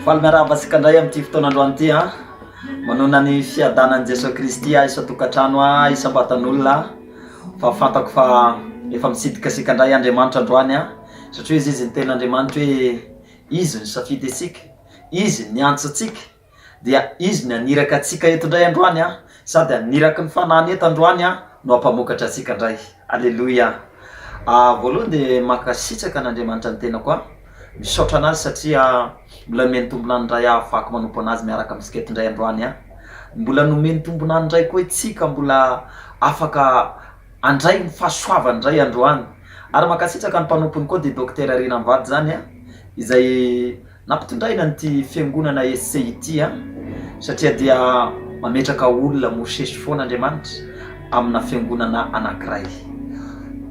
Falmiarava asika ndray amin'ity fotoanandroany ity a manona ny fiadanan'i Jesosy Kristy isa tokantrano isam-batan'olona fa fantako fa efa misidika asika ndray Andriamanitra androany satria izy ny ten'Andriamanitra hoe izy ny safidy antsika, izy ny antso antsika, dia izy ny aniraka antsika eto ndray androany sady aniraka ny fanahiny eto androany no hampamokatra antsika ndray. Alleluia. Voalohany dia makasitraka an'Andriamanitra ny tenako misaotra anazy satria mbola nomeny tombonany ndray afaka manompo anazy miaraka amintsika eto ndray androany mbola nomeny tombonany ndray koa itsika mbola afaka andray ny fahasoavany ndray androany. Ary makasitraka ny mpanompony koa dia Docteur Rina Mivady zany izay nampitondraina nyty fiangonana SCIT satria dia mametraka olona mosesy foana Andriamanitra amina fiangonana anankiray.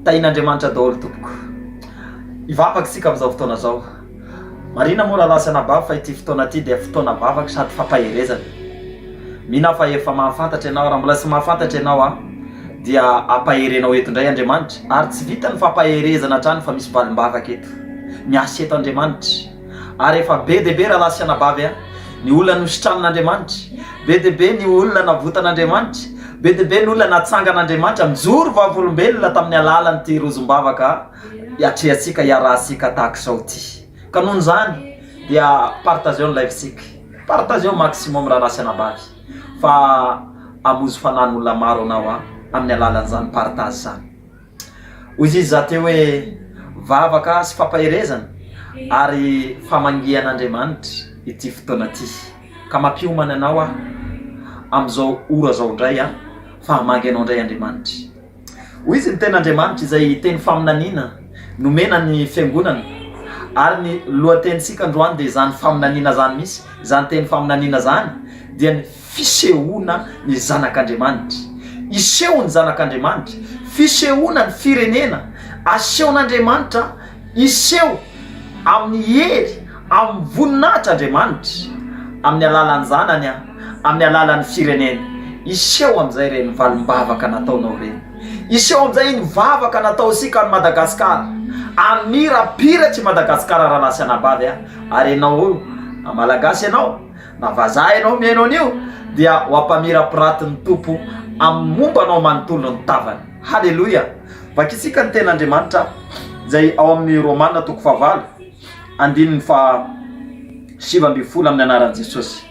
Tain'Andriamanitra daholo tompoko. Ivavaka isika amin'izao fotoana zao. Marina moa lasana bava fa ity fotoana ity dia fotoana vavaka sady fampaherezana. Mina fa efa mahafantatra ianao, raha mbola tsy mahafantatra ianao dia ampaherenao eto ndray Andriamanitra ary tsy vita ny fampaherezana hatrany fa misy valim-bavaka eto. Miasa eto Andriamanitra. Ary efa be dia be raha lasana bava ny olona nositran'Andriamanitra, be dia be ny olona navotan'Andriamanitra, be dia be ny olona natsangan'Andriamanitra mijoro vavolombelona tamin'ny alalan'ity rozom-bavaka atrehantsika iarahantsika tahaka izao ity. Ka noho izany dia partageons ny live-tsika, partageons maximum raha lasana bavy fa hamozy fanan'olona maro anao amin'ny alalan'izany partage zany. Hoy izy zateo hoe vavaka sy fampaherezana ary famangian'Andriamanitra ity fotoana ity. Ka mampiomana anao amin'izao ora zao ndray fa hamangy anao ndray Andriamanitra. Hoy izy ny ten'Andriamanitra izay teny faminaniana nomena ny fiangonana ary ny lohatenitsika androany dia zany faminaniana zany misy, zany teny faminaniana zany dia ny fisehoana ny zanak'Andriamanitra. Iseho ny zanak'Andriamanitra, fisehoana ny firenena, asehon'Andriamanitra iseho amin'ny hery, amin'ny voninahitra Andriamanitra amin'ny alalan'ny zanany amin'ny alalan'ny firenena. Iseho amin'izay reny valim-bavaka nataonao reny. Iseho amin'izay ny vavaka natao sika ny Madagasikara. Amirapiratry Madagasikara raha lasana bavy ary ianao malagasy ianao na vazaha ianao mihainao an'io dia ho ampamirapiratin'ny tompo amin'ny momba anao manontolo ny tavany. Halleluia. Vakisika ny ten'Andriamanitra izay ao amin'ny Romana 8:7 amin'ny anaran'i Jesosy.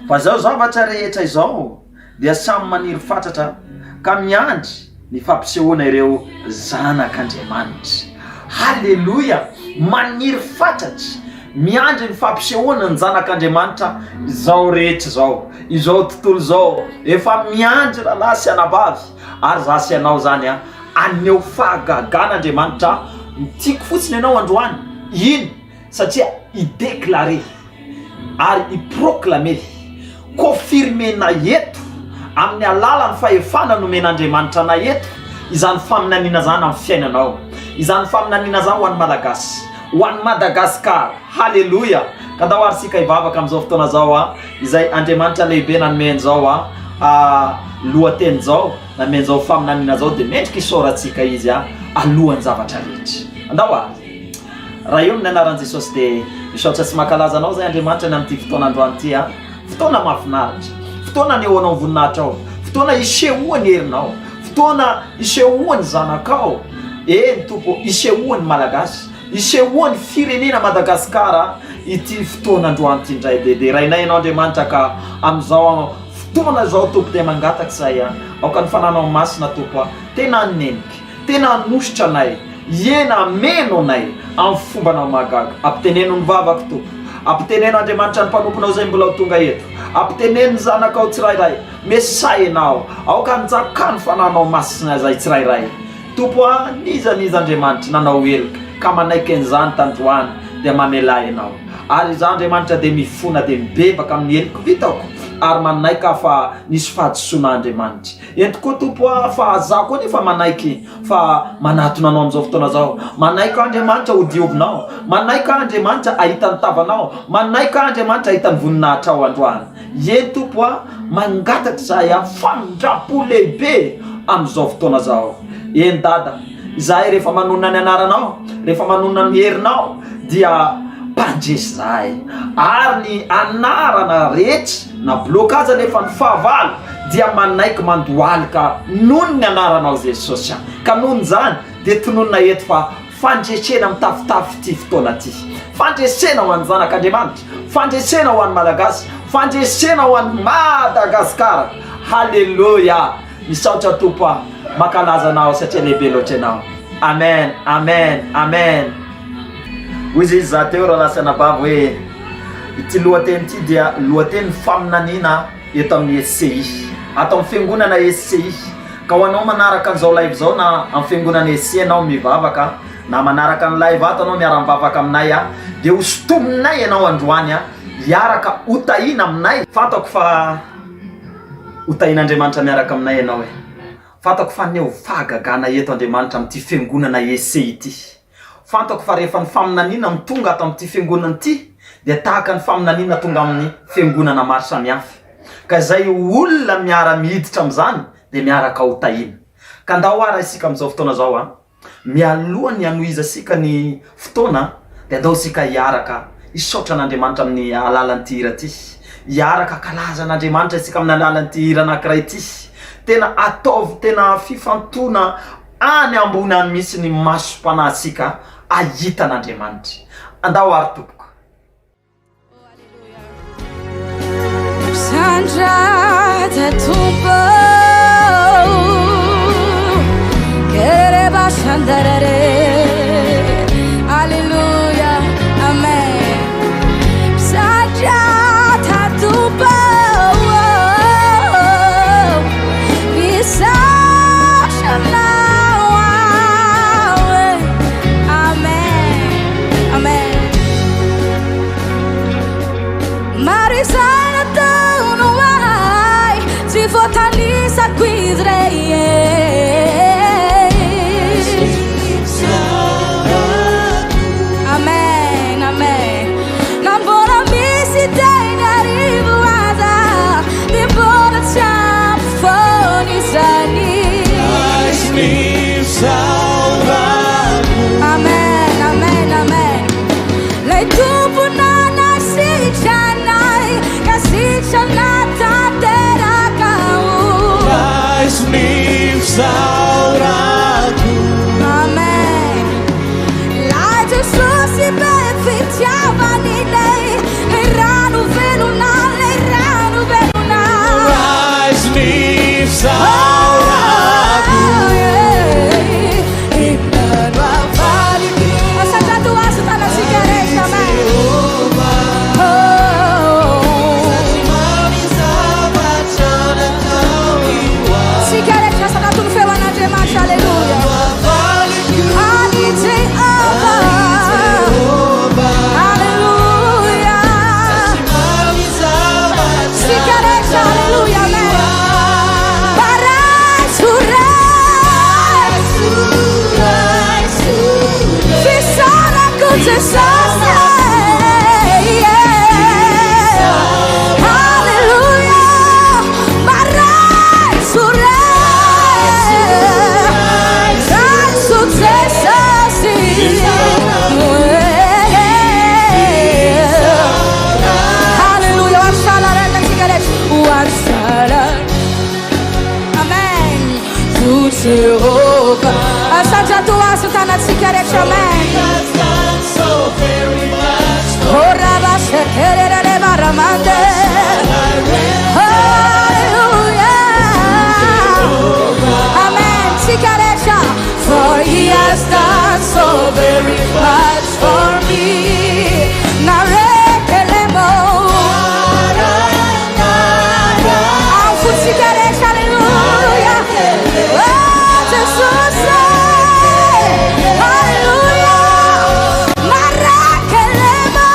Fa zao zavatra rehetra izao dia samy maniry fatratra ka miandry ny fampisehoana ireo zanak'Andriamanitra. Halleluia. Maniry fatratra miandry ny fampisehoana ny zanak'Andriamanitra izao rehetra izao, izao tontolo izao efa miandry raha sy anabavy ary zasy ianao zany aneo fahagagan'Andriamanitra. Tiako fotsiny ianao androany ino satria idéclarer ary iproclamer confirmena eto amin'ny alalan'ny fahefana nomen'Andriamanitra na eto izany faminaniana zany amin'ny fiainanao, izany faminaniana zany ho an'ny Malagasy, ho an'ny Madagasikara. Halleluia. Ka da hoarisika ivavaka amin'izao fotoana zao izay Andriamanitra lehibe nanomeny zao lohateny zao, nanomeny zao faminaniana zao dia mendrika isaorantsika izy alohan'ny zavatra rehetra. Andao raha io ny anaran'i Jesosy dia misaotra sy mankalaza anao zay Andriamanitra ny amin'ity fotoana androany ity fotoana mahafinaritra, fotoana anehoanao ny voninahitra ao, fotoana isehoany herinao, fotoana isehoany zanakao. Eny tompo, isehoany malagasy, isehoany firenena Madagasikara ity fotoana androany ity indray dia rainay ianao Andriamanitra ka amin'izao fotoana zao tompo dia mangataka izay aoka ny fananao masina tompo tena anenika, tena anositra anay, iena meno anay amin'ny fombanao magaga. Ampiteneno ny vavaka tompo, ampiteneno Andriamanitra ny mpanomponao zay mbola tonga eto, ampiteneno ny zanakao tsirairay mesay ianao aoka nijakà ny fananao masina zay tsirairay tompo niza Andriamanitra nanao elika ka manaiky an'izany tandroany dia mamelay ianao ary izany Andriamanitra dia mifona dia mibebaka amin'ny heliko vitako ary manaiky fa nisy fahadisoana Andriamanitra. Ento koa tompo fa za koa nefa manaiky fa manatona anao amin'izao fotoana zao, manaiky Andriamanitra ho diovinao, manaiky Andriamanitra ahita ny tavanao, manaiky Andriamanitra ahita ny voninahitra ao androany. Eny tompo mangataka izay famindrapo lehibe amin'izao fotoana zao. Eny dada, izahay rehefa manonona ny anaranao, rehefa manonona ny herinao dia mpandresy zahay, ary ny anarana rehetra na blokaza nefa ny fahavalo dia manaiky mandoaly ka noho ny anaranao Jesosy. Ka nohon' zany dia tononona eto fa fandresena mitafitafy ty fotoana ty, fandresena ho an'ny zanak'Andriamanitra, fandresena ho an'ny Malagasy, fandresena ho an'ny Madagasikara. Halleluja. Misaotra Tompo makalaza anao satria lehibe loatra ianao. Amen, amen, amen. Hoy izy za teo raha lasa nabavy hoe ity lohateny ity dia lohateny faminaniana eto amin'ny SCI, ato amin'ny fiangonana SCI. Ka ho anao manaraka an'izao live zao na amin'ny fiangonana SCI anao mivavaka na manaraka ny live ato anao miara-mivavaka aminay dia hosotominay ianao androany hiaraka hotahina aminay. Fantako fa hotahina Andriamanitra miaraka aminay ianao fantako fa neo fahagagana eto Andriamanitra amin'ity fiangonana SCI ity. Fantako fa rehefa ny faminaniana mitonga ato amin'ity fiangonana ity dia tahaka ny faminaniana tonga amin'ny fiangonana maro samihafa. Ka izay olona miara-miditra amin'izany dia miaraka hotahina. Ka ndao ara isika amin'izao fotoana zao mialohany hanohiza sika ny fotoana dia ndao sika hiaraka hisaotra an'Andriamanitra amin'ny alalan'ity hira ty, hiaraka kalaza an'Andriamanitra isika amin'ny alalan'ity hira anankiray ty. Tena ataovy tena fifantona any ambony any misy ny masom-panahitsika ahita an'Andriamanitra. Andao ary tompoko. Sandrata Tompo Kereba Sandarare. Alleluia, amen. Sandrata Tompo fortaleza com Israel. Amém, amém. Não bora me se tem arrivada, de bora cham fonizani. Me salva. Amém, amém, amém. Lei tu punana si chanai, kasi chanata. Me salvaku. Amen. La Jesus si beneficiava di lei, erano venunale, erano venunale. Rise me salvaku. Essa tatuagem tá na cigareta, amém. Aleluia. Aleluia. Se queres, aleluia, né? Para surar. Fisara com Jesus. Jehovah, essa tatuagem tá na cigarete, amém. Ora baixa querer levar a mande. Aleluia, amém. Cigarete, for he has done so very much for me. Na rekelemo, alvo cigarete, aleluia. Aleluia, Marakelemo.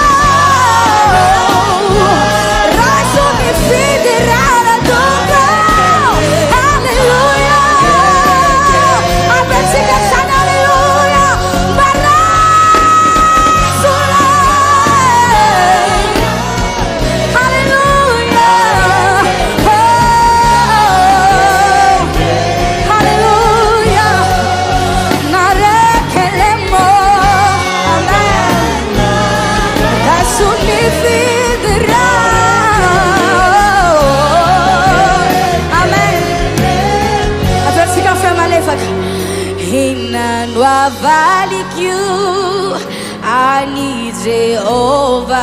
avalik io ani Jehovah,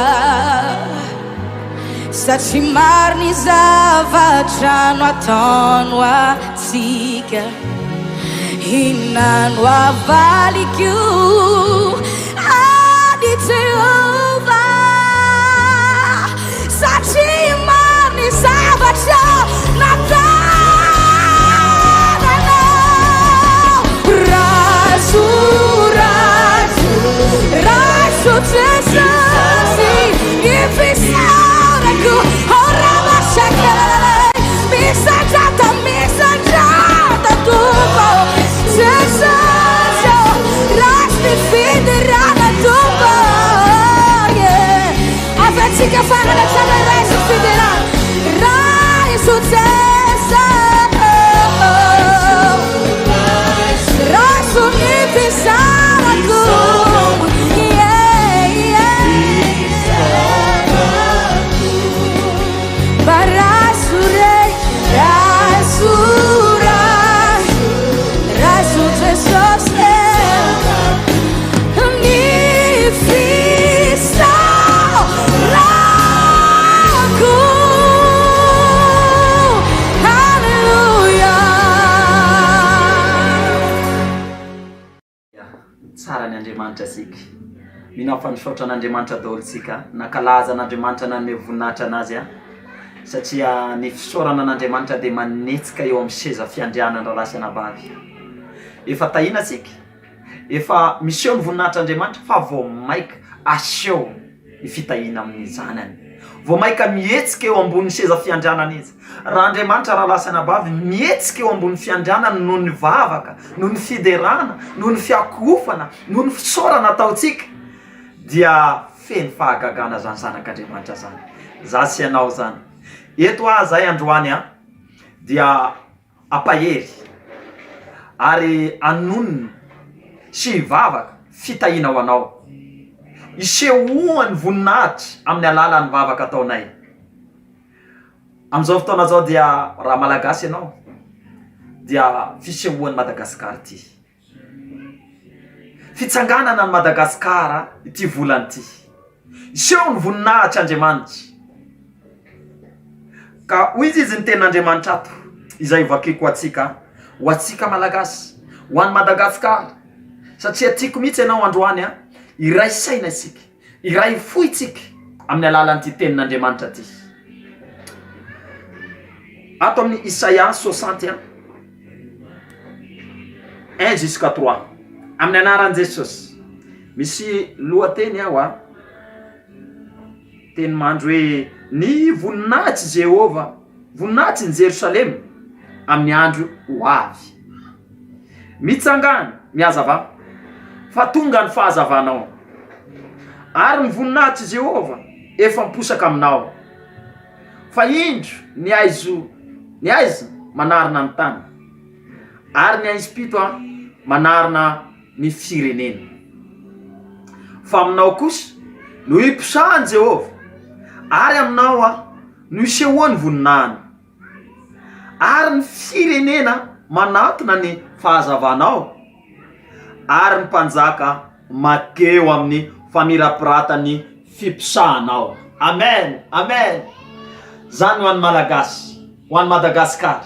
satria maro ny zavatra no ataony atsika. Inano avalik io ani Jehovah, satria maro ny zavatra nataonanao. Raso, raso, raso Jesosy, ifisaurako oramashakelele, misandrata tuko Jesosy, ras mifidirana tuko, yeah. Afatsika fananasana ras mifidirana, raso Jesosy, raso mifisaurako, yeah, yeah. Barasure, rasura, rasu Jesosy, mifisaurako, hallelujah. Tsara ny Andriamanitra sika. Mino fanisotra n'Andriamanitra daholo sika, nakalaza n'Andriamanitra nanome voninahitra anazy satria ny fisaorana n'Andriamanitra dia manetsika eo amin'ny seza fiandrianana rasana bavy. Efa tahina sika, efa miseho ny voninahitran'Andriamanitra fa vao maika aseho ny fitahina amin'ny zanany, vao maika mihetsika eo ambony seza fiandrianana izy. Raha Andriamanitra raha lasana bavy mihetsika eo ambony fiandrianana noho ny vavaka, noho ny fiderana, noho ny fiakofana, noho ny fisaorana ataotsika, dia feno fahagagana zany zanak'Andriamanitra zany. Za sy ianao zany. Eto zay androany dia apahery ary anonony sy hivavaka fitahina ho anao. Isehoany voninahitra amin'ny alalan'ny vavaka ataonay. Amin'izao fotoana zao dia raha malagasy ianao dia fisehoan'ny Madagasikara ty. Fitsanganana ny Madagasikara ity volany ty. Iseho ny voninahitra Andriamanitra. Ka hoy izy ny ten'Andriamanitra ato izay vakiko ho atsika malagasy, ho an'ny Madagasikara, satria tiako mihitsy ianao androany iray saina isika, iray fo itsika amin'ny alalan'ity tenin'Andriamanitra ty. Ato amin'ny Isaia 60 1 jusqu'à 3 amin'ny anaran'i Jesosy misy lohateny teny mandro hoe ny voninahitry Jehova, voninahitry ny Jerosalema amin'ny andro ho avy. Mitsangana mihazava fa tonga ny fahazavanao, ary ny voninahitry Jehova efa miposaka aminao. Fa indro ny aizo manarina ny tany, ary ny aizo-pito manarina ny firenena. Fa aminao kosa no hiposahany Jehova, ary aminao no isehoany voninahiny, ary ny firenena manatona ny fahazavanao, ary ny mpanjaka makeo amin'ny famirapiratany fiposahanao. Amen, amen. Zany ho an'ny malagasy, ho an'ny Madagasikara.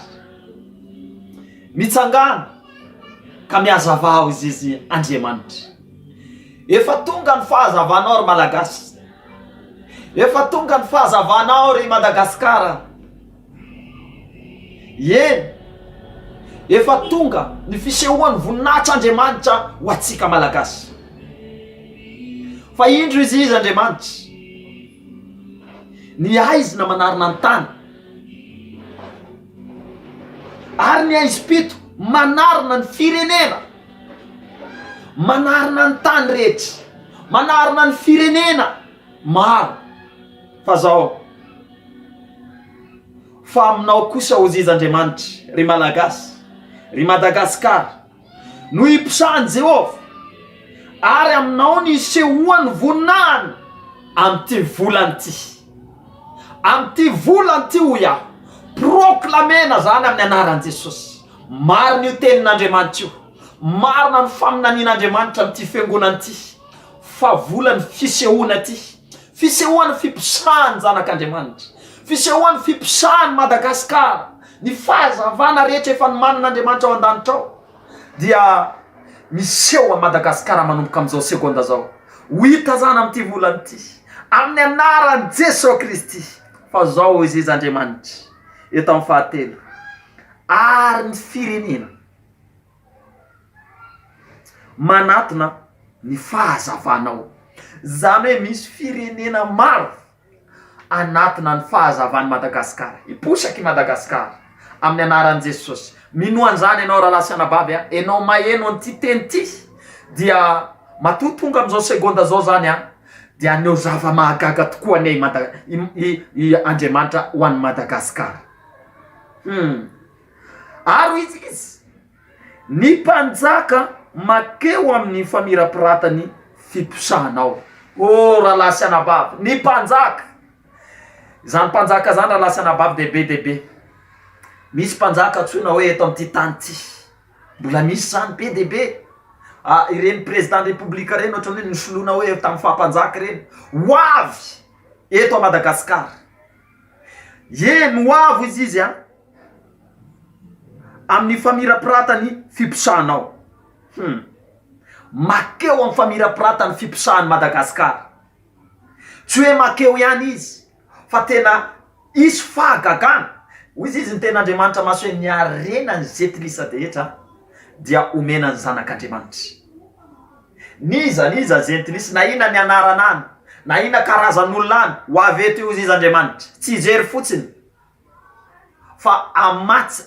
Mitsangana ka mihazavao izy Andriamanitra. Efa tonga ny fahazavanao ry malagasy, efa tonga ny fahazavanao ry Madagasikara. Eny, efa tonga ny fisehoan'ny voninahitr'Andriamanitra ho atsika malagasy. Fa indro izy Andriamanitra ny aizina manarina ny tany, ary ny aizo-pito manarina ny firenena, manarina ny tany rehetra, manarina ny firenena maro. Fa zao, fa aminao kosa hozy izy Andriamanitra, ry malagasy, ry Madagasikara, no hiposahany Jehova, ary aminao ny isehoany voninahiny amin'ity volany ty. Amin'ity volany ty hoy aho, proklamena zany amin'ny anaran'i Jesosy. Marina io tenin'Andriamanitra io, marina ny faminanin'Andriamanitra amin'ity fiangonana ity, fa volany fisehoana ty, fisehoany fipisahany zanak'Andriamanitra, fisehoany fipisahany Madagasikara, ny fahazavana rehetra efa nomanin'Andriamanitra ao an-danitra ao dia miseho a Madagasikara manomboka amin'izao sekonda zao. Ho hita zany amin'ity volany ity amin'ny anaran'i Jesosy Kristy fa zao izy Andriamanitra eto amin'ny fahatelo ary ny firenena manatona ny fahazavanao. Zany hoe misy firenena maro anatona ny fahazavan'i Madagasikara, hiposaky Madagasikara amin'ny anaran'i Jesosy. Mino an'izany ianao raha lasianabavy a, ianao maheno an'ity teny ity dia matoa tonga amin'izao sekonda zao zany a dia aneo zava-mahagaga tokoa anay Andriamanitra ho an'ny Madagasikara. Aro izy ny mpanjaka makeo amin'ny famirapiratany fiposahanao. Raha lasianabavy, ny mpanjaka, zany mpanjaka zany raha lasianabavy debe. Misy mpanjaka antsoina hoe eto amin'ity tany ity, mbola misy zany be debe. Ireny président république reny ohatrany hoe nisoloana hoe tamin'ny fahampanjaka reny, ho avy eto a Madagasikara. Ho avy izy amin'ny famirapiratany fiposahanao. Makeo amin'ny famirapiratany fiposahan'ny Madagasikara. Tsy hoe makeo ihany izy, fa tena isy fahagagana. Hoy izy ny ten'Andriamanitra maso hoe niarena ny zetilisa rehetra dia omena ny zanak'Andriamanitra. Niza zetilisa, na ina ny anarana any, na ina karazan'olona any, ho avy eto izy Andriamanitra. Tsy jery fotsiny fa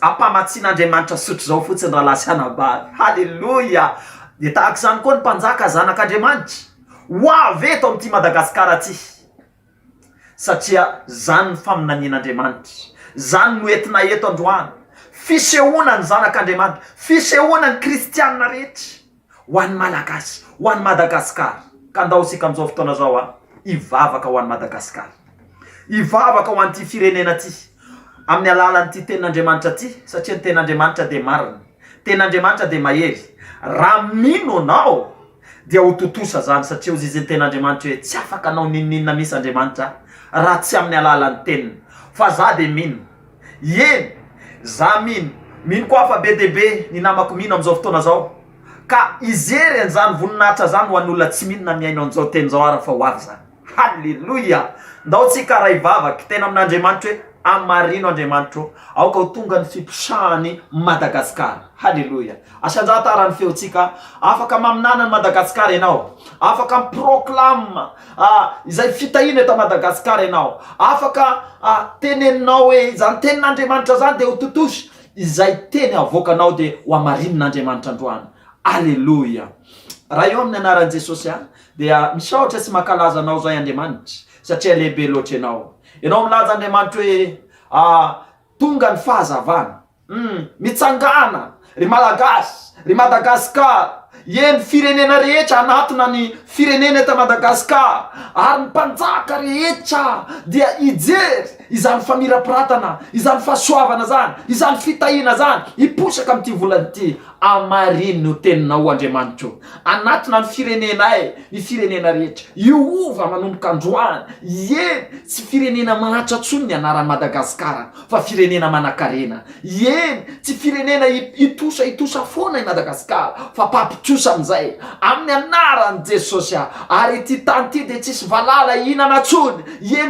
ampamatsian'Andriamanitra sotro zao fotsiny raha lasianabavy. Halleluja. Dia tahaka izany koa ny mpanjaka zanak'Andriamanitra ho avy eto amin'ity Madagasikara ty, satria zany ny faminanian'Andriamanitra, zany no entina eto androany, fisehoana ny zanak'Andriamanitra, fisehoana ny kristianina rehetra ho an'ny malagasy, ho an'ny Madagasikara. Ka andao sika amin'izao fotoana zao hivavaka ho an'ny Madagasikara, hivavaka ho an'ity firenena ty amin'ny alalan'ity tenin'Andriamanitra ty, satria ny tenin'Andriamanitra dia marina, tenin'Andriamanitra dia mahery. Raha mino anao dia ho totosa zany, satria hozy izy ny tenin'Andriamanitra hoe tsy afaka anao nininina misy Andriamanitra raha tsy amin'ny alalan'ny teniny. Fa za dia mino, za mino koa fa be debe ny namako mino amin'izao fotoana zao, ka izery an'izany voninahitra zany ho an'olona tsy minona miaino an'izao teny zao ara fa ho avy zany. Halleluja. Ndao tsika raha hivavaka tena amin'Andriamanitra hoe amarino Andriamanitra aoka ho tonga ny fiposahany Madagasikara. Halleluja. Asanjatara ny feotsika, afaka maminana ny Madagasikara ianao, afaka miproclame izay fitahina eto Madagasikara ianao, afaka teneninao hoe izany tenin'Andriamanitra zany dia ho totosy, izay teny avoakanao dia ho amarinon'Andriamanitra androany. Halleluja. Raha eo amin'ny anaran'i Jesosy dia misaotra sy mankalaza anao zay Andriamanitra, satria lehibe loatra ianao. Ianao milaza Andriamanitra hoe tonga ny fahazavana, mitsangana ry Malagasy, ry Madagasikara, ny firenena rehetra anatona ny firenena eto Madagasikara, ary ny mpanjaka rehetra dia ijery izany famirapiratana, izany fahasoavana zany, izany fitahina zany, hiposaka amin'ity volany ity. Amarino teninao Andriamanitra anatona ny firenenay, ny firenena rehetra iova manomboka androany. Tsy firenena mahatratsony ny anaran'i Madagasikara, fa firenena manan-karena. Tsy firenena itosa foana i Madagasikara, fa pampitsosa amin'izay amin'ny anaran'i Jesosy. Ary ity tany ity dia tsisy valala ihinana tsony.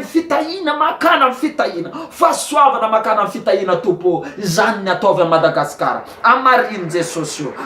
Fitahina makana amin'ny fitahina, fahasoavana makana amin'ny fitahina tompo, zany ny ataovy amin'ny Madagasikara. Amarino Jesosy,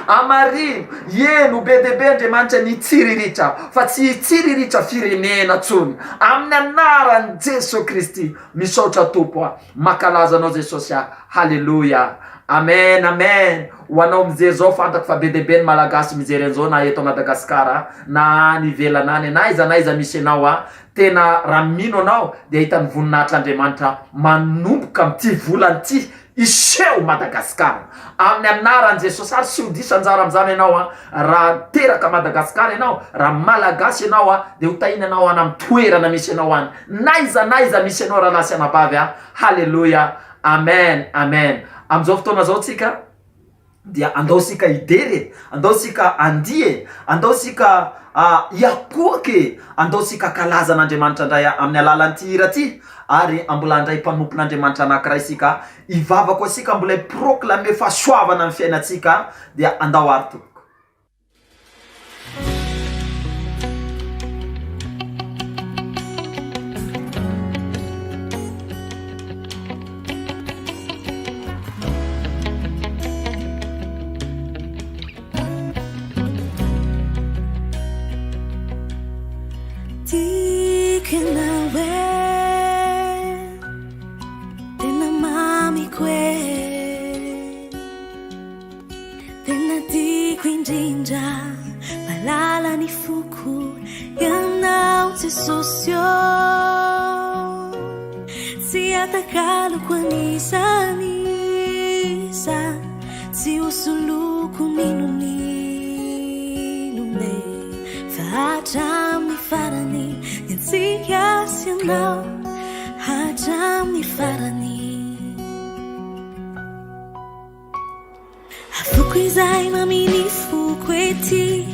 amarino be debe Andriamanitra ny tsiriritra, fa tsy tsiriritra firenena tsony amin'ny anaran'i Jesosy Kristy. Misaotra tompo makalaza anao Jesosy. Halleluja. Amen, amen. Ho anao mijery zao fantako fa be debe ny malagasy mijery an'izao, na eto Madagasikara na ny ivelana any, naiza misy anao tena raha mino anao dia hitany voninahitran'Andriamanitra manomboka amin'ity volany ity iseho Madagasikara amin'ny anaran'i Jesosy. Ary sy ho diso anjara amin'izany ianao raha teraka Madagasikara ianao, raha malagasy ianao dia ho tahina anao any amin'ny toerana misy ianao any, naiza misy ianao raha lasianabavy. Halleluja. Amen, amen. Amin'izao fotoana zao tsika dia andao sika idery, andao sika andie, andao sika iakoky, andao sika kalazan'Andriamanitra ndray amin'ny alalan'ity hira ty, ary mbola andray mpanompon'Andriamanitra anankiray sika ivava koa sika mbola proclame fahasoavana amin'ny fiainatsika, dia andao ary tompoko. Malala ni fuku yanao te sosyo si atakalo kwa nisa si usuluku ninune fahajam ni farani yansikas yanao hajam ni farani hafukuizai mamini fukweti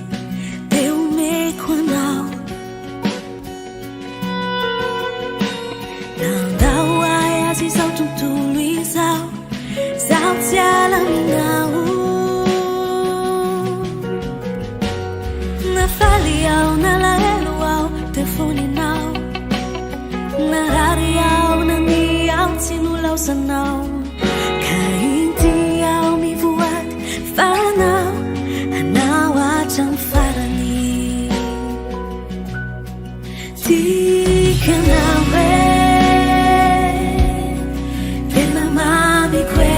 Nafaliao na laeluao telefoninao narariao na niao tinulaw sanao kaintiao mi buat fanao anawat ang farani di ka nawe pinamami kwe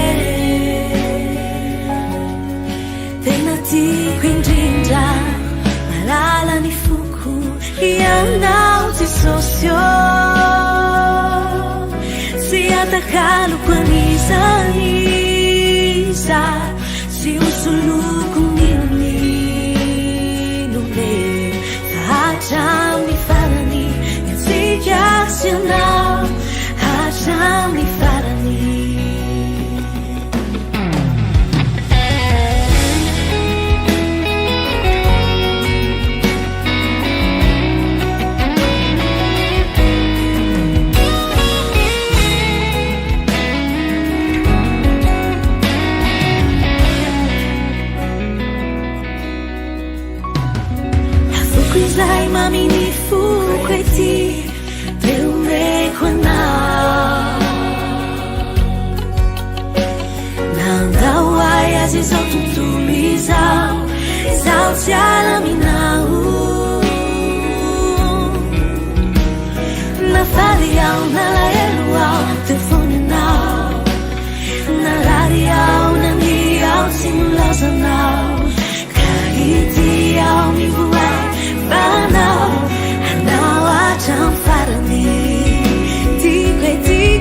tenati kwinjinja malala ni fuku yanao ti sosyo si atakalo kwa nisa si usuluku ninune hajam ni farani yansikas yanao hajam ni farani Zai mami ni fukweti Teume kwa Nandawai azizao tutulizao Zao tialaminao Nafaliao nalaeluao Telefoninao Nalariao naniao Simulazanao Kahitiao mi buai Banao, anawat ang farani Tigre, di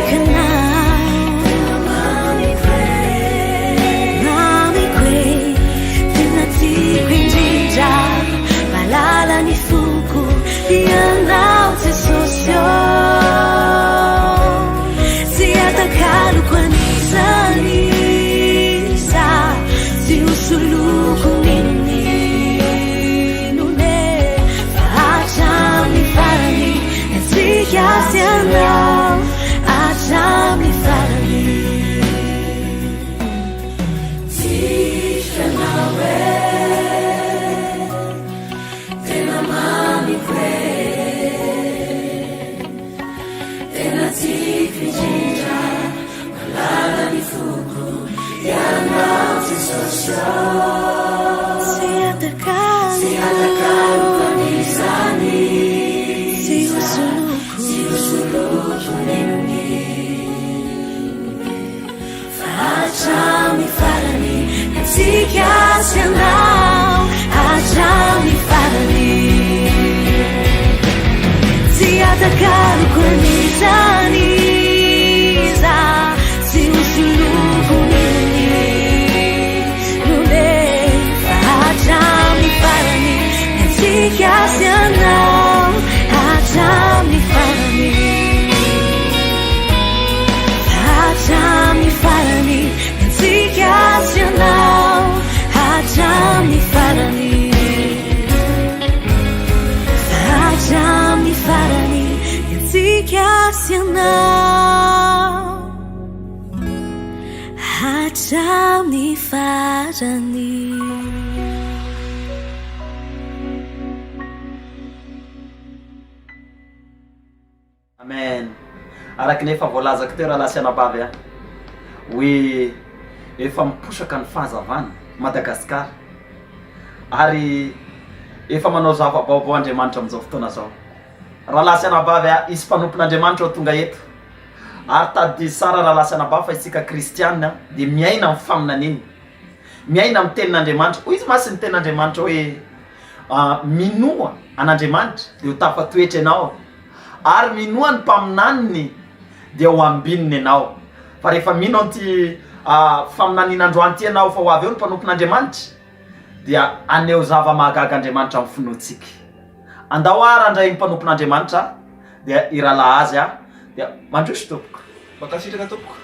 ka na Mami kwe Tinatigre njinja Malala ni fuku Yanao te sosyo Si atakalo kwa nisani Suluku ninune Fahajam ni farani Yansikas yanao Hajam ni farani Tika nawe Tena mami kwe Tena tikri jinja Malala ni fuku Yanao te sosyo Si atakalo kanisani Si usuluku ninuni Fahajam ni farani Yansikas yanao Hajam ni farani Si atakalo kanisani Si usuluku ninuni Yansikas yanao Hajam ni farani hatramin'ny farany. Amen. Araky nefa voalazako teo raha lasianabavy a hoe efa miposaka ny fahazavana Madagasikara ary efa manao zava-baovao Andriamanitra amin'izao fotoana zao. Raha lasianabavy a isy mpanompon'Andriamanitra ao tonga eto ary tady sara raha lasianabavy fa isika kristianina dia miaina amin'ny faminaniny, miaina amin'ny tenin'Andriamanitra. Hoy izy masy ny tenin'Andriamanitra hoe minoa an'Andriamanitra dia ho tafatoetra ianao ary minoa ny mpaminaniny dia ho ambininy ianao. Fa rehefa mino an'ity faminanin'androany ty ianao fa ho avy eo ny mpanompon'Andriamanitra dia aneo zava-mahagaga Andriamanitra amin'ny finoantsika. Andao ara andray ny mpanompon'Andriamanitra dia irala azy dia mandroso tompoko. Makasitraka tompoko.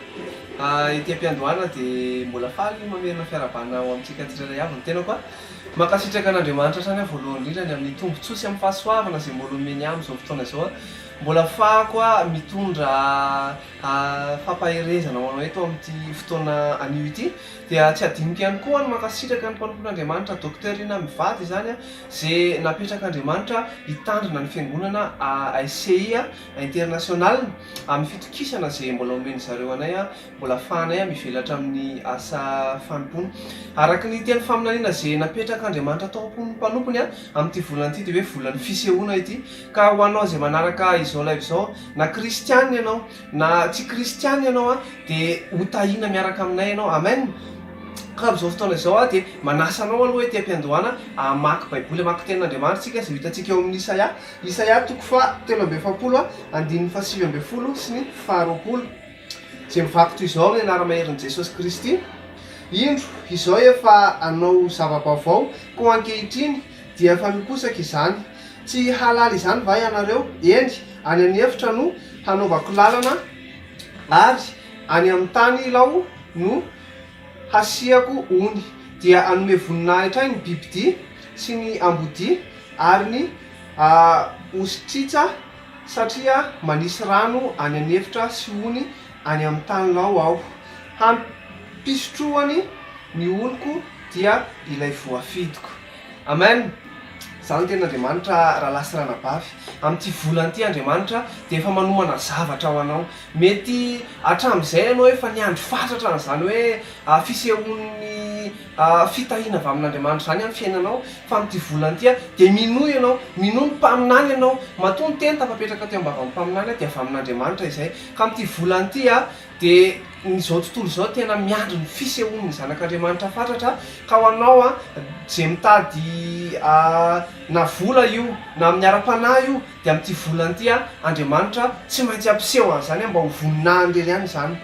Ity ampiandohana dia mbola faly mamerina fiarabanina ao amintsika tsirairay avy ny tena koa. Makasitraka an'Andriamanitra sany voalohany indrindra amin'ny tombontsoa sy amin'ny fahasoavana izay mbola omeny amin'izao fotoana izao. Mbola fahako mitondra fampaherezana ho anao eto amin'ity fotoana anio ity dia tsy adinika ihany koa ny makasitraka ny mpanompon'Andriamanitra dokterina mivady izany izay napetraka Andriamanitra hitandrina ny fiangonana ACI international amin'ny fitokisana izay mbola omeny zareo anay mbola fahanay mivelatra amin'ny asa fanompona. Araka ny teny faminaniana izay napetraka Andriamanitra tao mpanompony amin'ity volana ity dia hoe volan'ny fisehoana ity. Ka ho anao izay manaraka izao live izao na kristianina ianao na tsy kristianina ianao dia ho tahina miaraka aminay ianao. Amen. Ka amin'izao fotoana izao dia manasa anao aloha ety ampiandohana amaky baiboly, amaky tenin'Andriamanitra tsika izay hitantsika eo amin'ny Isaia toko fa 3:7 andininy 7:20 sy ny 2:20 izay mivaky toy izao amin'ny anara-maherin'i Jesosy Kristy. Indro izao efa anao zava-baovao koa ankehitriny dia efa mikosaka izany. Tsy halala izany va ianareo? Eny, any an'efitra no hanaovako lalana ary any amin'ny tany ilao no hasiako ony. Dia anome voninahitra ny bibidia sy ny ambodia ary ny ositritra satria manisy rano any an'efitra sy ony any amin'ny tany ilao aho. Hampisotroany ny oniko dia ilay voafidiko. Amen. Zany tenin'Andriamanitra raha lasy ranabavy amin'ity volan'ity Andriamanitra dia efa manomana zavatra ho anao. Mety hatramin'izay ianao efa niandry fatratra n'izany hoe fisehoan'ny fitahiana avy amin'Andriamanitra zany amin'ny fiainanao. Fa amin'ity volan'ity dia minoa ianao, minoa ny mpaminany ianao. Matoa ny teny tafapetraka teo ambava ny mpaminany dia avy amin'Andriamanitra izay. Ka amin'ity volan'ity dia izao tontolo izao tena miandry ny fisehoan'ny zanak'Andriamanitra fatratra. Ka ho anao izay mitady na vola io na amin'ny ara-panahy io dia amin'ity volan'ity Andriamanitra tsy maintsy ampiseho an'izany mba ho voninahiny irery ihany izany.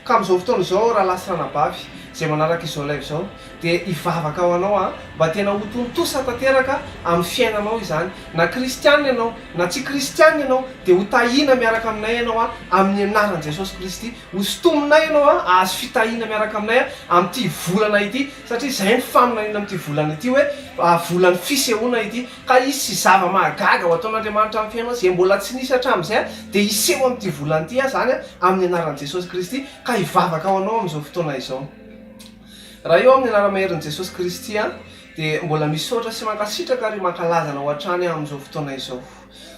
Ka amin'izao fotoana izao raha lasy ranabavy izay manaraka izao live izao dia hivavaka ho anao mba tena ho tontosa tanteraka amin'ny fiainanao izany. Na kristianina ianao na tsy kristianina ianao dia ho tahina miaraka aminay ianao amin'ny anaran'i Jesosy Kristy. Ho sotominay ianao azo fitahina miaraka aminay amin'ity volana ity satria izay ny faminaniana amin'ity volana ity hoe volan'ny fisehoana ity. Ka izy sy zava-mahagaga ho ataon'Andriamanitra amin'ny fiainao izay mbola tsy nisy hatramin'izay dia hiseho amin'ity volan'ity zany amin'ny anaran'i Jesosy Kristy. Ka hivavaka ho anao amin'izao fotoana izao. Raha eo amin'ny anara-maherin'i Jesosy Kristy dia mbola misaotra sy mankasitraka ary mankalazana ho hatrany amin'izao fotoana izao.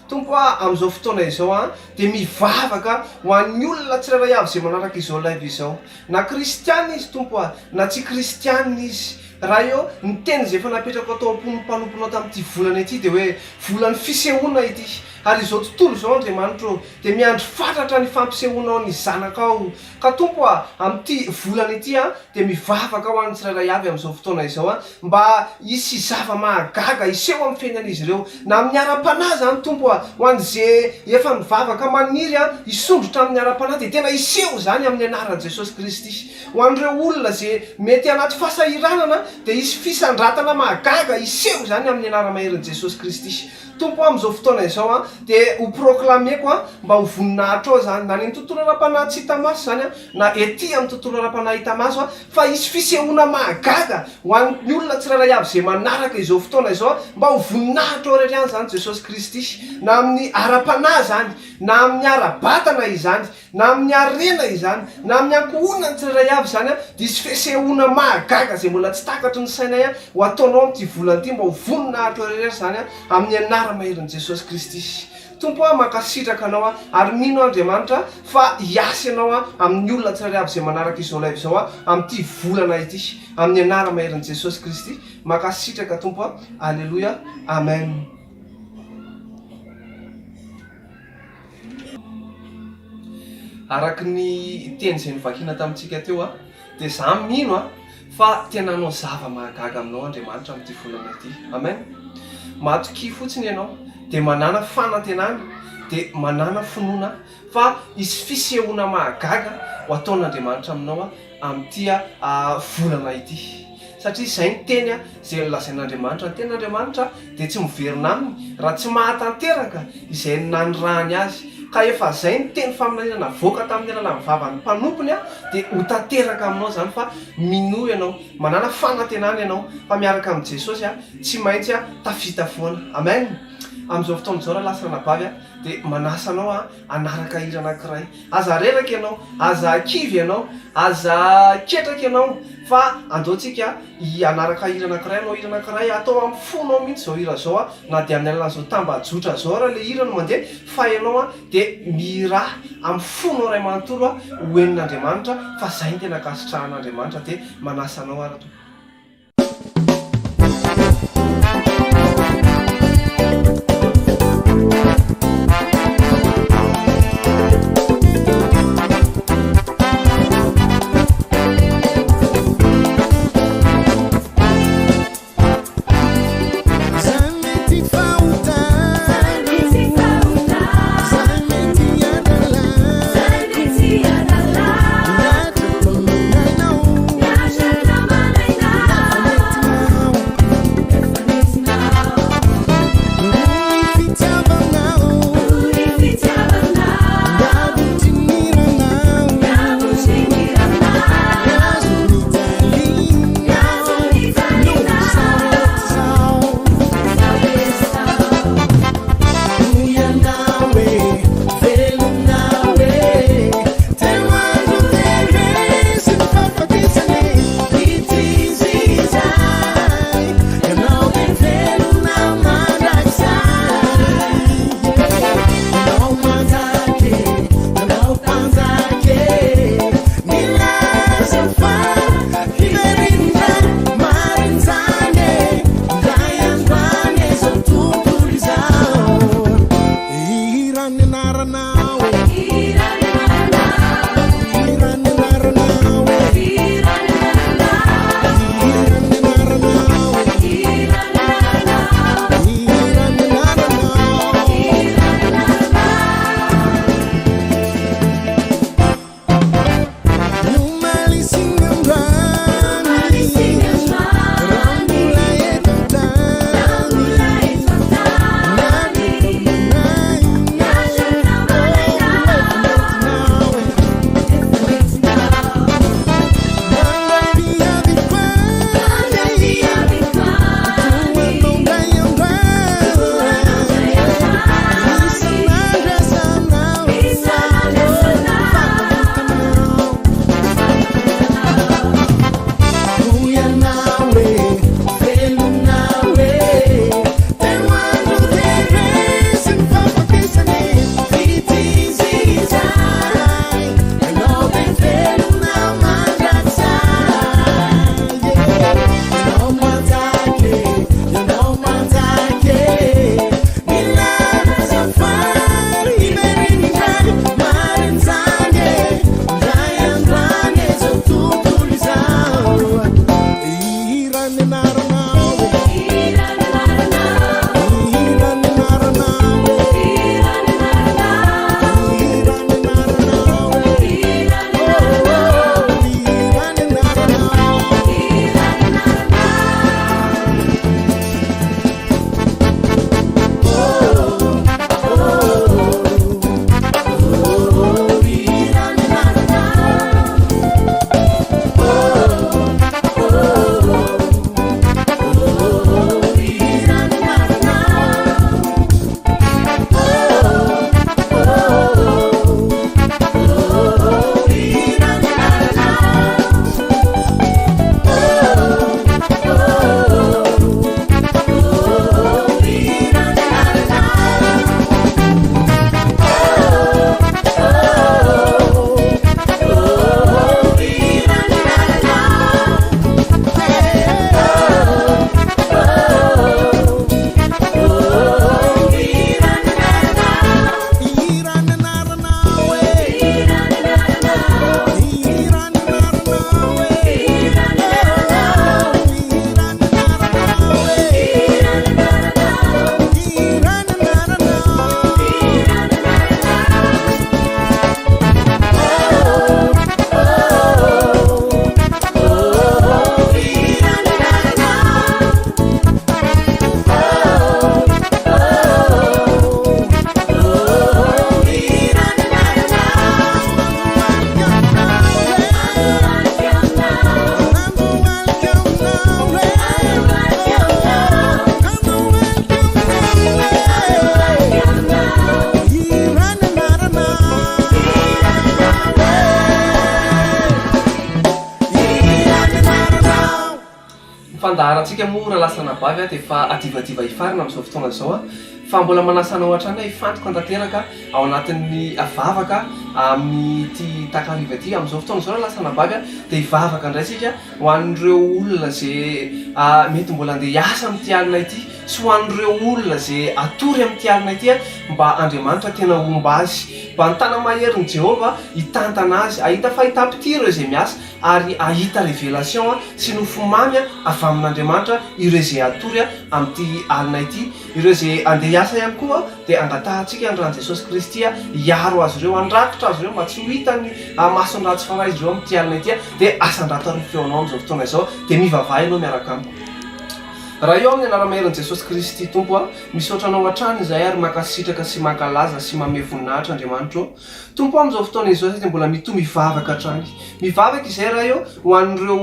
Tompo amin'izao fotoana izao dia mivavaka ho an'ny olona tsirairay avy izay manaraka izao live izao. Na kristianina izy tompo na tsy kristianina izy. Raha eo ny teny izay efa napetraka atao mpanomponao tamin'ity volana ity dia hoe volan'ny fisehoana ity. Ary izao tontolo izao Andriamanitra dia miandry fatratra ny fampisehoanao ny zanakao. Ka tompo amin'ity volana ity dia mivavaka ho an'ny tsirairay avy amin'izao fotoana izao mba hisy zava-mahagaga hiseho amin'ny fiainan'izy ireo. Na amin'ny ara-panahy zany tompo ho an'izay efa mivavaka maniry hisondrotra amin'ny ara-panahy dia tena hiseho zany amin'ny anaran'i Jesosy Kristy. Ho an'ireo olona izay mety anaty fahasahiranana dia hisy fisandratana mahagaga hiseho zany amin'ny anara-maherin'i Jesosy Kristy. Tompo amin'izao fotoana izao dia ho proclameko mba ho voninahitra ao zany na ny tontolo ara-panahy tsy hita maso zany na ety amin'ny tontolo ara-panahy hita maso fa isy fisehoana mahagaga ho an'ny olona tsirairay avy zay manaraka izao fotoana izao mba ho voninahitra ao rery zany Jesosy Kristy na amin'ny ara-panahy zany na amin'ny ara-batana izany na amin'ny arena izany na amin'ny ankohonana tsirairay avy zany dia isy fisehoana mahagaga zay mbola tsy takatry ny sainay ho ataonao amin'ity volana mba ho voninahitra rery zany amin'ny anara-maherin' Jesosy Kristy. Tompo makasitraka anao ary mino Andriamanitra fa hiasa ianao amin'ny olona tsirairay avy zay manaraka izao live izao amin'ity volana ity amin'ny anara-maherin' Jesosy Kristy. Makasitraka Tompo. Alleluia. Amen. Araky ny teny izay nivakina tamintsika teo dia za mino fa tena anao zava mahagaga aminao Andriamanitra amin'ity volana ity. Amen. Matoky fotsiny ianao dia manana fanantenana dia manana finoana fa isy fisehoana mahagaga ho ataon'Andriamanitra aminao amin'ity volana ity. Satria izay ny teny izay lazain'Andriamanitra ny ten'Andriamanitra dia tsy miverina aminy raha tsy mahatanteraka izay nanirahany azy. Ka efa zay ny teny faminanana voaka tamin'ny alalan'ny vavan'ny mpanompony dia ho tanteraka aminao zany fa mino ianao manana fanantenana ianao fa miaraka amin'i Jesosy tsy maintsy tafita foana. Amen. Amin'izao fotoana izao raha lasana bavy dia manasa anao anaraka hira anankiray. Aza reraka ianao, aza kivy ianao, aza ketraka ianao fa andaontsika anaraka hira anankiray anao hira anankiray atao amin'ny fonao mihitsy zao hira zao na dia amin'ny alalan'izao tambajotra zao raha le hira no mandeha fa ianao dia mihira amin'ny fonao ray manontolo ho henin'Andriamanitra fa zay ny tena kasitrahan'Andriamanitra dia manasa anao ara. Thank you. raha antsika moa raha lasana bavy dia efa adivadiva hifarina amin'izao fotoana izao fa mbola manasanao hatrany hifantoka an-tanteraka ao anatin'ny vavaka amin'ny ty takariva ty amin'izao fotoana izao raha lasana bavy dia hivavaka indray sika ho an'ireo olona zay mety mbola andeha hiasa amin'ity alina ity sy ho an'ireo olona zay atory amin'ity alina ity mba Andriamanitra tena omba azy mba nitana maherin'i Jehova hitantana azy ahita fahitampiti ireo zay miasa ary ahita révélation sy nofomamy avy amin'Andriamanitra ireo zay atory amin'ity alina ity ireo zay andeha hiasa ihany koa dia angatahantsika androany Jesosy Kristy hiaro azy ireo andrakotra azy ireo mba tsy ho hitany masondratsy fanahy izy ireo amin'ity alina ity dia asandrato ary feonao amin'izao fotoana izao dia mivavaha ianao miaraka amiko raha eo amin'ny anara-maherin'i Jesosy Kristy tompo misaotra anao hatrany izay ary makasitraka sy mankalaza sy manome voninahitra Andriamanitra tompo amin'izao fotoana izao dia mbola mitoa mivavaka hatrany mivavaka izay raha eo ho an'ireo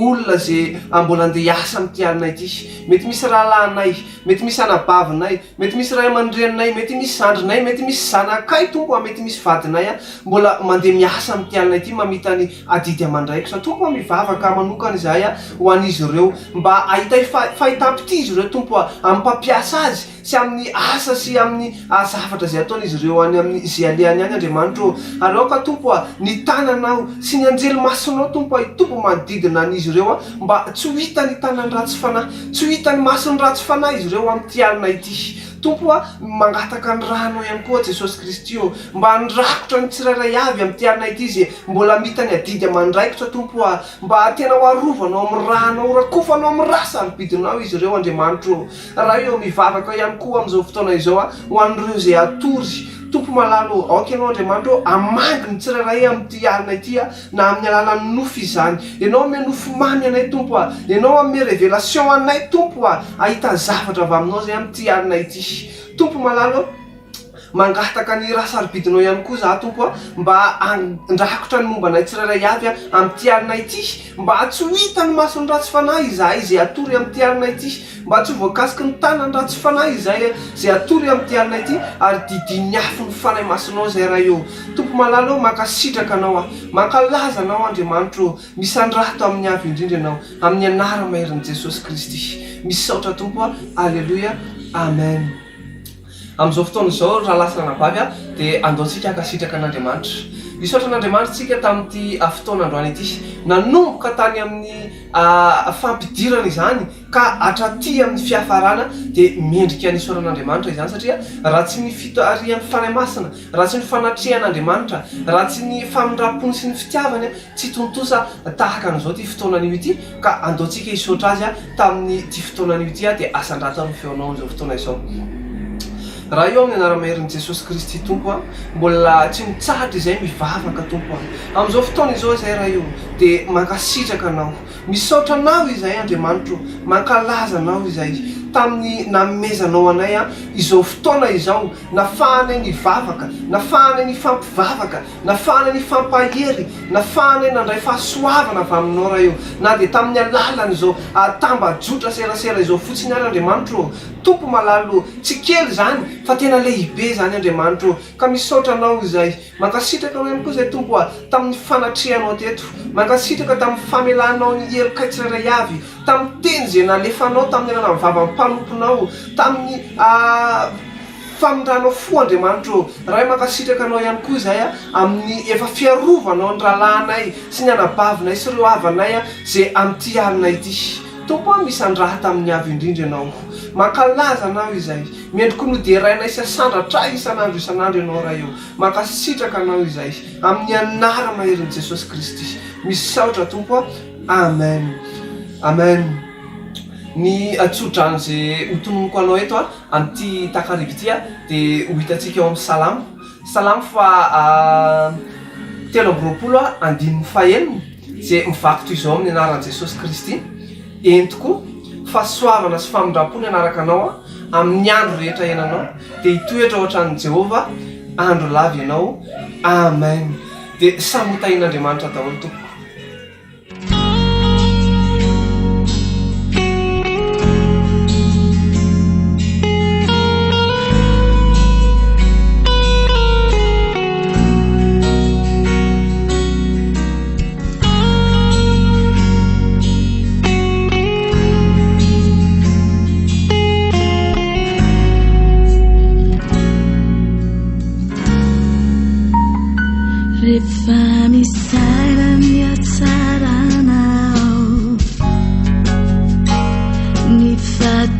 olona zay mbola andeha hiasa amin'ity alina ity mety misy rahalahinay mety misy anabavinay mety misy ray aman-dreninay mety misy zandrinay mety misy zanakay tompo mety misy vadinay mbola mandeha miasa amin'ity alina ity mamitany adidy aman-draiko tompo mivavaka manokana izay ho an'izy ireo mba ahita fahitampiti izy ireo tompo amin'ny mpampiasa azy sy amin'ny asa sy amin'ny zavatra zay ataon'izy ireo any amin'ny zay alehany any Andriamanitra ary ao ka tompo ny tananao sy ny anjely masonao tompo hitompo manodidina an'izy ireo mba tsy ho hitany tanany ratsy fanahy tsy ho hitany masony ratsy fanahy izy ireo amin'ity alina ity tompo mangataka ny ranao ihany koa Jesosy Kristy mba nirakotra ny tsirairay avy amin'ity alina ity zay mbola mitany adidy aman-draikotra tompo mba tena ho arovanao amin'ny ranao rakofanao amin'ny rasa nibidinao izy ireo Andriamanitra raha eo mivavaka ihany koa amin'izao fotoana izao ho an'ireo zay atory tompo malalo aoka ianao Andriamanitra amangy ny tsirairay amin'ity alina ity na amin'ny alalan'ny nofo izany ianao ame nofo mamy anay tompo ianao ame révélation anay tompo ahita zavatra avy aminao zay amin'ity alina ity tompo malalo mangataka ny raha sarobidinao ihany koa za tompo mba andrakotra ny momba anay tsirairay avy amin'ity alina ity mba tsy ho hitany masony ratsy fanahy izay zay atory amin'ity alina ity mba tsy ho voakasiky ny tanany ratsy fanahy izay zay atory amin'ity alina ity ary didiny afo ny fanahy masonao zay raha eo tompo malalo mankasitraka anao mankalaza anao Andriamanitra misandrato amin'ny avy indrindra anao amin'ny anara-maherin'i Jesosy Kristy misaotra tompo alleluia amen amin'izao fotoana izao raha lasana bavy dia andaontsika ankasitraka an'Andriamanitra misaotra an'Andriamanitra tsika tamin'ity fotoana androany ity nanomboka tany amin'ny fampidirana izany ka hatraty amin'ny fiafarana dia mendrika ny soran'Andriamanitra izany satria raha tsy ny fitarian'ny fanahy masina raha tsy ny fanatrehan'Andriamanitra raha tsy ny famindrapony sy ny fitiavany tsy tontosa tahaka an'izao ty fotoanan'io ity ka andaontsika hisaotra azy tamin'ny ty fotoanan'io ity dia asandrato ny feonao amin'izao fotoana izao raha eo amin'ny anara-maherin'i Jesosy Kristy tompo mbola tsy mitsahatra izay mivavaka tompo amin'izao fotoana izao izay raha eo dia mankasitraka anao misaotra anao izay Andriamanitra mankalaza anao izay tamin'ny namezanao anay izao fotoana izao nafahanay ny vavaka nafahanay ny fampivavaka nafahanay ny fampahery nafahanay nandray fahasoavana avy aminao raha eo na dia tamin'ny alalany izao tambajotra serasera izao fotsiny ary Andriamanitra tompo malalo tsy kely zany fa tena lehibe zany Andriamanitra ka misaotra anao izay mankasitraka anao ihany koa izay tompo tamin'ny fanatrehanao teto mankasitraka tamin'ny famelanao ny hery tsirairay avy tamin'ny teny zay nalefanao tamin'ny alana mivava mpanomponao tamin'ny famindranao fo Andriamanitra raha mankasitraka anao ihany koa izay amin'ny efa fiarovanao ny rahalahinay sy ny anabavinay sy ireo havanay zay amin'ity alina ity tompo misandraha tamin'ny avy indrindra anao mankalaza anao izay mendriko noderainay sy asandratra isanandro ianao raha eo mankasitraka anao izay amin'ny anara-maherin'i Jesosy Kristy misaotra tompo amen amen ny atsodrany zay hotononoko anao eto amin'ity takariby ity dia ho hitantsika eo amin'ny salamo fa 3:9 zay mivaky toy izao amin'ny anaran'i Jesosy Kristy entiko fahasoavana sy famindram-pony anaraka anao amin'ny andro rehetra iananao dia hitoetra ohatran'i Jehova andro lavy ianao amen dia samy hotahin'Andriamanitra daholo tompo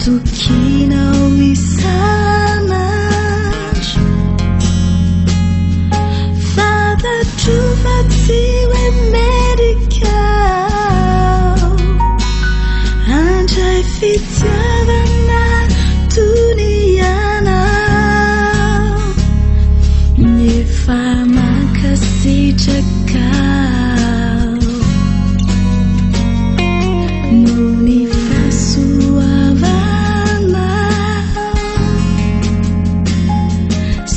tokinao isanandro fantatro fa tsy hoe merikao andray fitiavana tonianao nefa mankasitraka noni fasoavana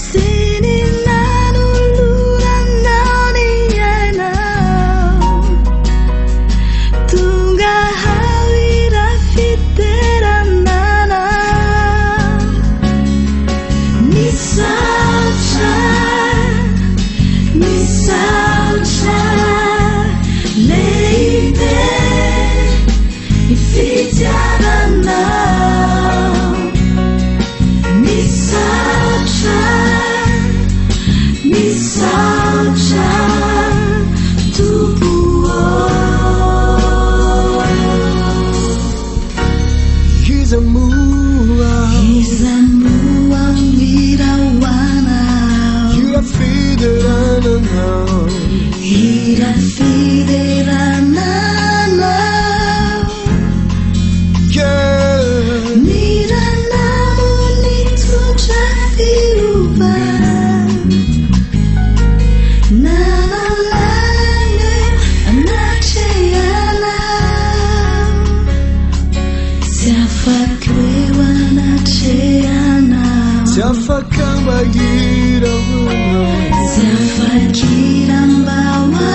sini nanoloranao ny ainao tonga hawira fiteranana misaotra leite fitiavanao misaotra tubuo Izamua wirawana Ira fiderana now ira fiderana Siafakamba gira Siafakira mbawa